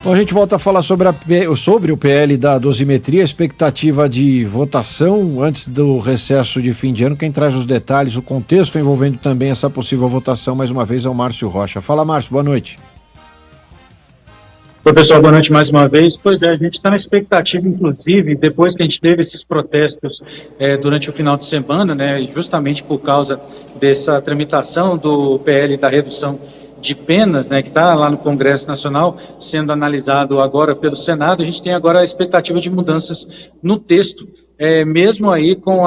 Bom, a gente volta a falar sobre o PL da dosimetria, expectativa de votação antes do recesso de fim de ano. Quem traz os detalhes, o contexto envolvendo também essa possível votação, mais uma vez, é o Márcio Rocha. Fala, Márcio, boa noite. Oi, pessoal, boa noite mais uma vez. Pois é, a gente está na expectativa, inclusive, depois que a gente teve esses protestos durante o final de semana, né, justamente por causa dessa tramitação do PL da redução de penas, né, que está lá no Congresso Nacional, sendo analisado agora pelo Senado, a gente tem agora a expectativa de mudanças no texto, mesmo aí com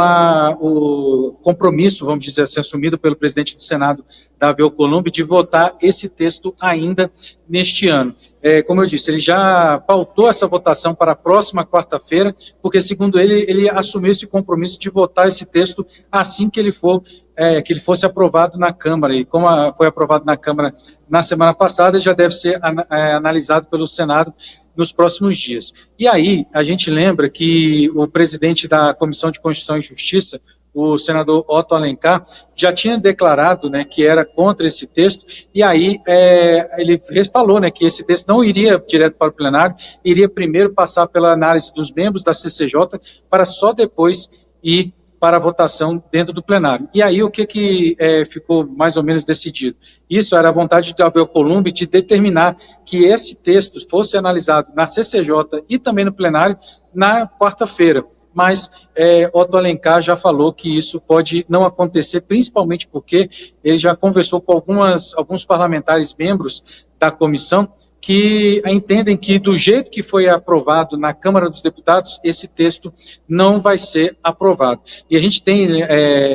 o compromisso, vamos dizer assim, assumido pelo presidente do Senado, Davi Alcolumbre, de votar esse texto ainda neste ano. Como eu disse, ele já pautou essa votação para a próxima quarta-feira, porque, segundo ele assumiu esse compromisso de votar esse texto assim que ele fosse aprovado na Câmara. E como foi aprovado na Câmara na semana passada, já deve ser analisado pelo Senado nos próximos dias. E aí, a gente lembra que o presidente da Comissão de Constituição e Justiça, o senador Otto Alencar, já tinha declarado, né, que era contra esse texto, e aí ele falou, né, que esse texto não iria direto para o plenário, iria primeiro passar pela análise dos membros da CCJ, para só depois ir para a votação dentro do plenário. E aí o que ficou mais ou menos decidido? Isso era a vontade de Davi Alcolumbre de determinar que esse texto fosse analisado na CCJ e também no plenário na quarta-feira. Mas Otto Alencar já falou que isso pode não acontecer, principalmente porque ele já conversou com alguns parlamentares membros da comissão que entendem que, do jeito que foi aprovado na Câmara dos Deputados, esse texto não vai ser aprovado. E a gente tem,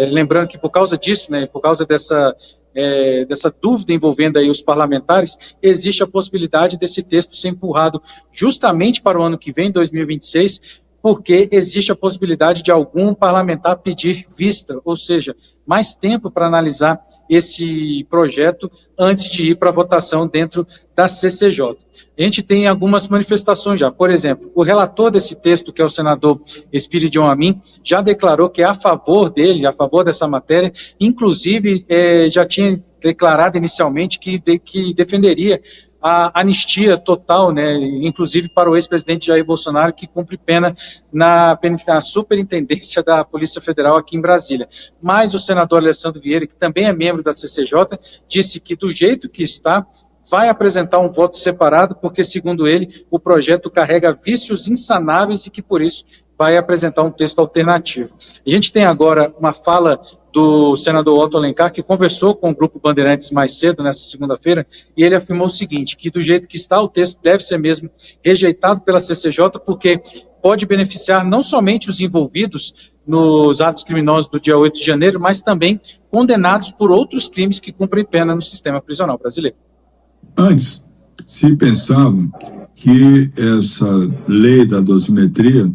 lembrando que por causa disso, né, por causa dessa dúvida envolvendo aí os parlamentares, existe a possibilidade desse texto ser empurrado justamente para o ano que vem, 2026, porque existe a possibilidade de algum parlamentar pedir vista, ou seja, mais tempo para analisar esse projeto antes de ir para a votação dentro da CCJ. A gente tem algumas manifestações já. Por exemplo, o relator desse texto, que é o senador Espírito Amin, já declarou que é a favor dele, a favor dessa matéria, inclusive já tinha declarado inicialmente que defenderia a anistia total, né, inclusive para o ex-presidente Jair Bolsonaro, que cumpre pena na Superintendência da Polícia Federal aqui em Brasília. Mas o senador Alessandro Vieira, que também é membro da CCJ, disse que, do jeito que está, vai apresentar um voto separado, porque, segundo ele, o projeto carrega vícios insanáveis e que, por isso, vai apresentar um texto alternativo. A gente tem agora uma fala do senador Otto Alencar, que conversou com o Grupo Bandeirantes mais cedo, nessa segunda-feira, e ele afirmou o seguinte, que do jeito que está, o texto deve ser mesmo rejeitado pela CCJ, porque pode beneficiar não somente os envolvidos nos atos criminosos do dia 8 de janeiro, mas também condenados por outros crimes que cumprem pena no sistema prisional brasileiro. Antes, se pensava que essa lei da dosimetria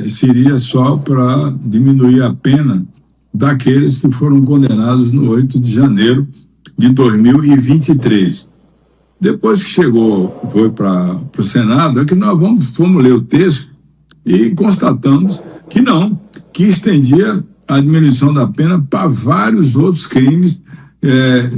seria só para diminuir a pena daqueles que foram condenados no 8 de janeiro de 2023. Depois que foi para o Senado, é que nós fomos ler o texto e constatamos que não, que estendia a diminuição da pena para vários outros crimes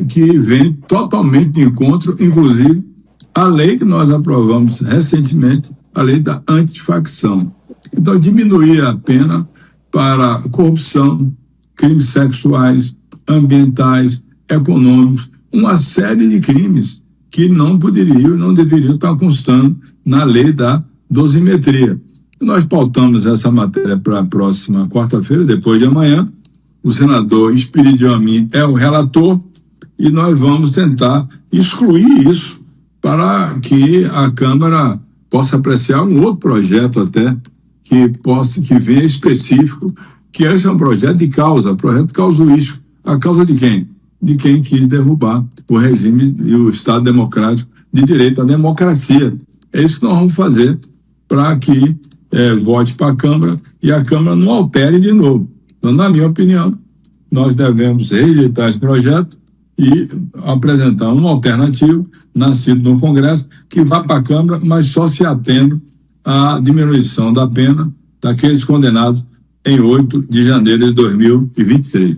que vêm totalmente de encontro, inclusive a lei que nós aprovamos recentemente, a lei da antifacção. Então, diminuir a pena para corrupção, crimes sexuais, ambientais, econômicos, uma série de crimes que não poderiam e não deveriam estar constando na lei da dosimetria. Nós pautamos essa matéria para a próxima quarta-feira, depois de amanhã. O senador Espírito Amin é o relator e nós vamos tentar excluir isso para que a Câmara possa apreciar um outro projeto até que venha específico, que esse é um projeto de causa, projeto causuístico. A causa de quem? De quem quis derrubar o regime e o Estado democrático de direito, a democracia. É isso que nós vamos fazer para que vote para a Câmara e a Câmara não altere de novo. Então, na minha opinião, nós devemos rejeitar esse projeto e apresentar uma alternativa, nascido no Congresso, que vá para a Câmara, mas só se atendo à diminuição da pena daqueles condenados em 8 de janeiro de 2023.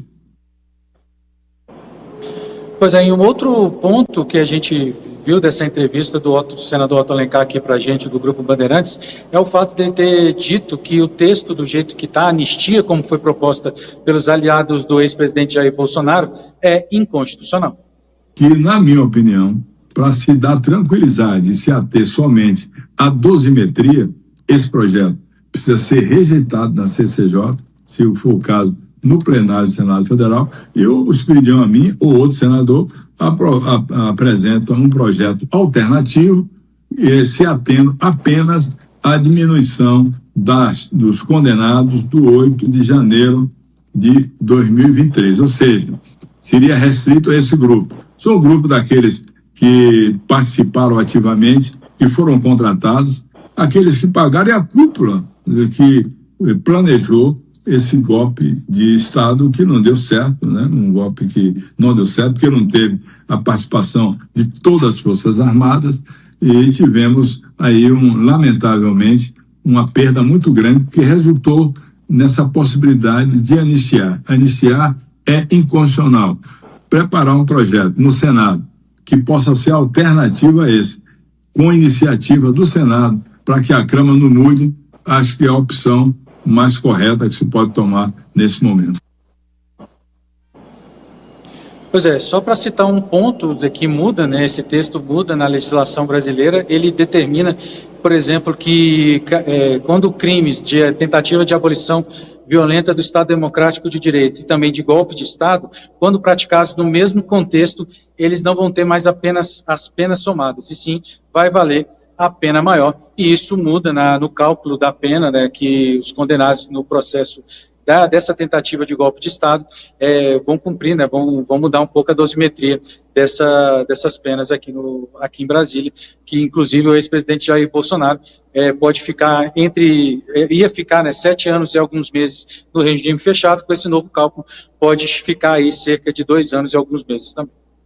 Pois é, e um outro ponto que a gente viu dessa entrevista do senador Otto Alencar aqui para a gente, do Grupo Bandeirantes, é o fato de ele ter dito que o texto, do jeito que está, a anistia, como foi proposta pelos aliados do ex-presidente Jair Bolsonaro, é inconstitucional. Que, na minha opinião, para se dar tranquilidade e se ater somente à dosimetria, esse projeto precisa ser rejeitado na CCJ, se for o caso, no plenário do Senado Federal, e os pediam a mim ou outro senador apresentam um projeto alternativo, se atendo apenas à diminuição dos condenados do 8 de janeiro de 2023, ou seja, seria restrito a esse grupo. Sou o grupo daqueles que participaram ativamente e foram contratados, aqueles que pagaram e a cúpula que planejou esse golpe de Estado que não deu certo, né? Um golpe que não deu certo, porque não teve a participação de todas as Forças Armadas e tivemos aí, lamentavelmente, uma perda muito grande que resultou nessa possibilidade de anistiar. Anistiar é inconstitucional. Preparar um projeto no Senado que possa ser alternativo a esse, com iniciativa do Senado, para que a Câmara não mude, acho que é a opção mais correta que se pode tomar nesse momento. Pois é, só para citar um ponto que muda, né, esse texto muda na legislação brasileira, ele determina, por exemplo, que quando crimes de tentativa de abolição violenta do Estado Democrático de Direito e também de golpe de Estado, quando praticados no mesmo contexto, eles não vão ter mais apenas as penas somadas, e sim vai valer a pena maior, e isso muda no cálculo da pena, né, que os condenados no processo dessa tentativa de golpe de Estado vão cumprir, né, vão mudar um pouco a dosimetria dessas penas aqui em Brasília, que inclusive o ex-presidente Jair Bolsonaro pode ficar ia ficar, né, 7 anos e alguns meses no regime fechado. Com esse novo cálculo pode ficar aí cerca de 2 anos e alguns meses também.